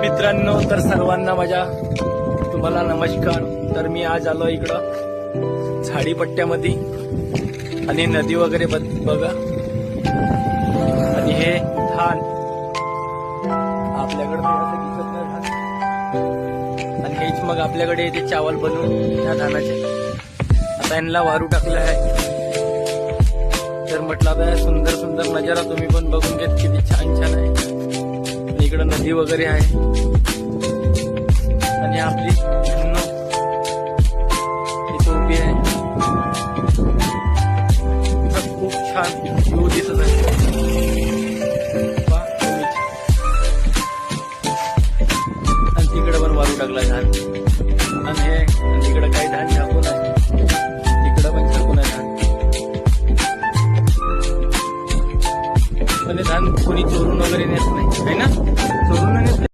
मित्रांनो, तर सर्वांना माझ्या तुम्हाला नमस्कार. तर मी आज आलो इकडं झाडीपट्ट्यामध्ये आणि नदी वगैरे बघा. आणि हे धान आपल्याकडे थोडंसं दिसत नाही धान. आणि हेच मग आपल्याकडे येते चावल बनवून या धानाचे. आता यांना वारू टाकलं आहे. तर म्हटलं आता सुंदर सुंदर नजारा तुम्ही पण बघून घेत, किती छान छान आहे. इकडं नदी वगैरे आहे आणि आपली इथे उभी आहे. खूप छान व्ह्यू दिसत आहे. आणि तिकडे पण वारू टाकला धान. आणि हे तिकडे काही धान